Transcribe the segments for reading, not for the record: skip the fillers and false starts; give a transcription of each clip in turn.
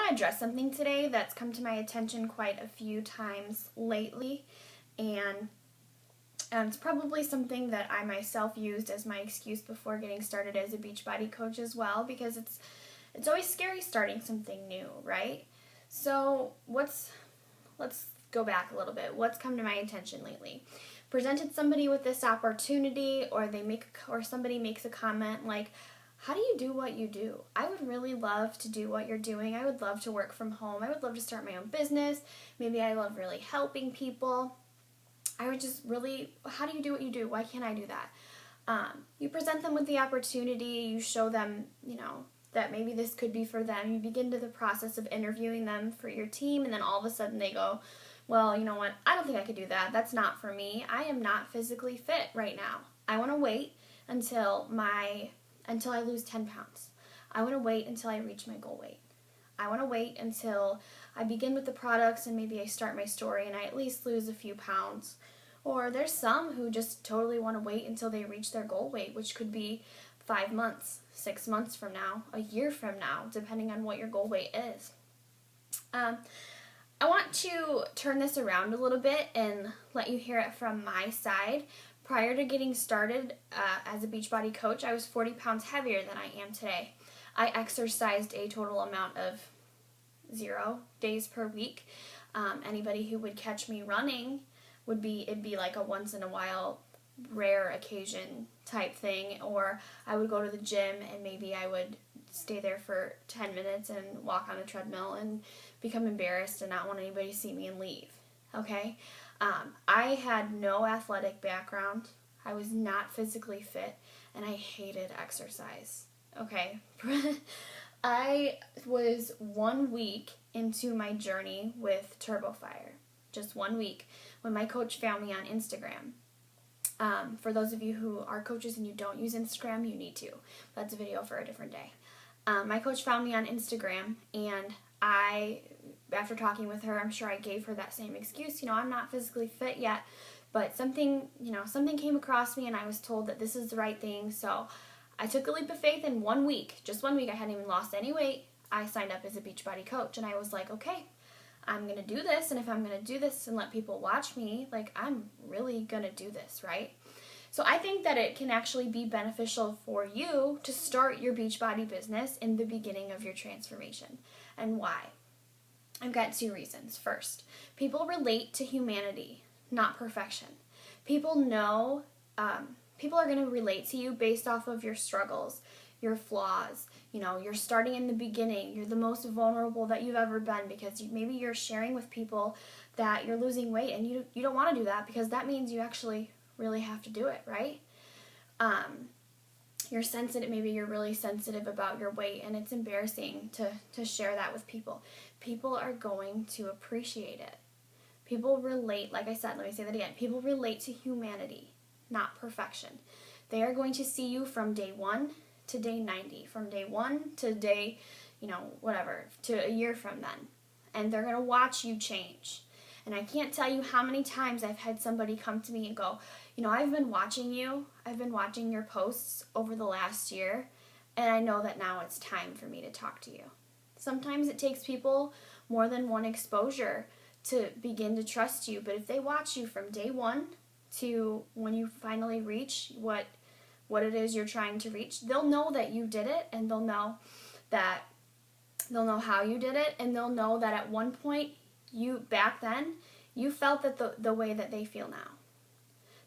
to address something today that's come to my attention quite a few times lately, and it's probably something that I myself used as my excuse before getting started as a Beachbody coach as well, because it's always scary starting something new, right? So let's go back a little bit. What's come to my attention lately? Presented somebody with this opportunity, or somebody makes a comment like, how do you do what you do? I would really love to do what you're doing. I would love to work from home. I would love to start my own business. Maybe I love really helping people. I would just really, how do you do what you do? Why can't I do that? You present them with the opportunity. You show them, that maybe this could be for them. You begin to the process of interviewing them for your team, and then all of a sudden they go, well, you know what? I don't think I could do that. That's not for me. I am not physically fit right now. I want to wait until I lose 10 pounds. I want to wait until I reach my goal weight. I want to wait until I begin with the products and maybe I start my story and I at least lose a few pounds. Or there's some who just totally want to wait until they reach their goal weight, which could be 5 months, 6 months from now, a year from now, depending on what your goal weight is. I want to turn this around a little bit and let you hear it from my side. Prior to getting started as a Beachbody coach, I was 40 pounds heavier than I am today. I exercised a total amount of 0 days per week. Anybody who would catch me running it'd be like a once in a while, rare occasion type thing, or I would go to the gym and maybe I would stay there for 10 minutes and walk on a treadmill and become embarrassed and not want anybody to see me and leave. Okay? I had no athletic background. I was not physically fit, and I hated exercise. Okay? I was 1 week into my journey with TurboFire. Just 1 week, when my coach found me on Instagram. For those of you who are coaches and you don't use Instagram, you need to. That's a video for a different day. My coach found me on Instagram, and after talking with her, I'm sure I gave her that same excuse. I'm not physically fit yet, but something came across me, and I was told that this is the right thing. So I took a leap of faith in 1 week. Just 1 week. I hadn't even lost any weight. I signed up as a Beachbody coach, and I was like, okay, I'm going to do this, and if I'm going to do this and let people watch me, I'm really going to do this, right? So I think that it can actually be beneficial for you to start your Beachbody business in the beginning of your transformation. And why? I've got 2 reasons. First, people relate to humanity, not perfection. People know, people are going to relate to you based off of your struggles, your flaws. You're starting in the beginning. You're the most vulnerable that you've ever been, because maybe you're sharing with people that you're losing weight, and you don't want to do that, because that means you actually really have to do it, right? You're sensitive. Maybe you're really sensitive about your weight, and it's embarrassing to share that with people. People are going to appreciate it. People relate, like I said, let me say that again. People relate to humanity, not perfection. They are going to see you from day 1 to day 90, from day 1 to day, to a year from then. And they're going to watch you change. And I can't tell you how many times I've had somebody come to me and go, I've been watching you. I've been watching your posts over the last year, and I know that now it's time for me to talk to you. Sometimes it takes people more than one exposure to begin to trust you, but if they watch you from day 1 to when you finally reach what it is you're trying to reach, they'll know that you did it, and they'll know how you did it, and they'll know that at one point back then you felt that the way that they feel now.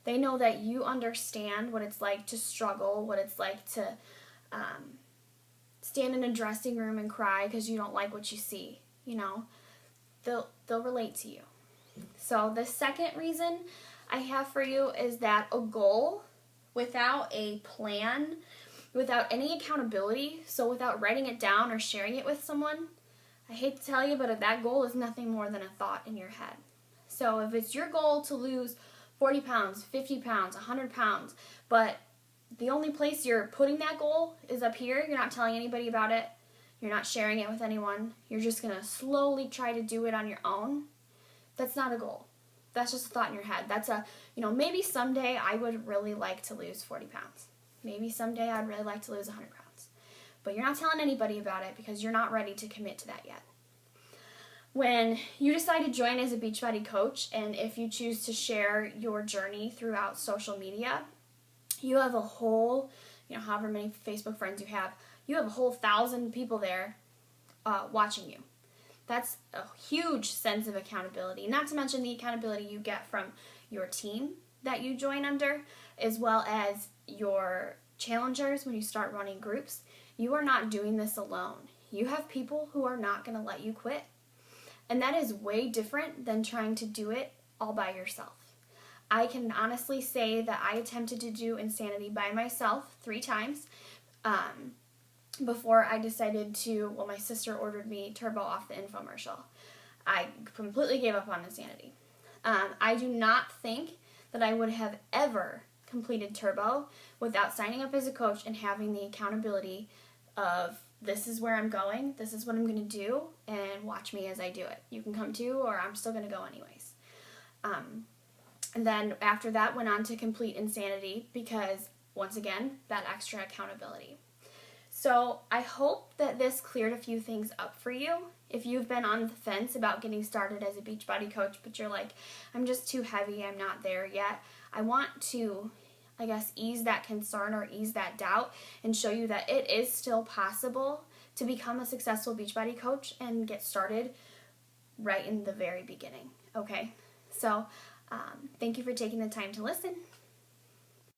They know that you understand what it's like to struggle, what it's like to stand in a dressing room and cry because you don't like what you see. They'll relate to you. So the second reason I have for you is that a goal without a plan, without any accountability, so without writing it down or sharing it with someone, I hate to tell you, but that goal is nothing more than a thought in your head. So if it's your goal to lose 40 pounds, 50 pounds, 100 pounds, but the only place you're putting that goal is up here, you're not telling anybody about it, you're not sharing it with anyone, you're just going to slowly try to do it on your own, that's not a goal. That's just a thought in your head. That's maybe someday I would really like to lose 40 pounds. Maybe someday I'd really like to lose 100 pounds. But you're not telling anybody about it because you're not ready to commit to that yet. When you decide to join as a Beachbody coach, and if you choose to share your journey throughout social media, you have a whole, however many Facebook friends you have a whole 1,000 people there watching you. That's a huge sense of accountability, not to mention the accountability you get from your team that you join under, as well as your challengers when you start running groups. You are not doing this alone. You have people who are not going to let you quit. And that is way different than trying to do it all by yourself. I can honestly say that I attempted to do Insanity by myself 3 times before I decided to, my sister ordered me Turbo off the infomercial. I completely gave up on Insanity. I do not think that I would have ever completed Turbo without signing up as a coach and having the accountability of, this is where I'm going, this is what I'm going to do, and watch me as I do it. You can come too, or I'm still going to go anyways. And then after that, went on to complete Insanity because, once again, that extra accountability. So I hope that this cleared a few things up for you. If you've been on the fence about getting started as a Beachbody coach, but you're like, I'm just too heavy, I'm not there yet, I want to, ease that concern or ease that doubt and show you that it is still possible to become a successful Beachbody coach and get started right in the very beginning, okay? So thank you for taking the time to listen.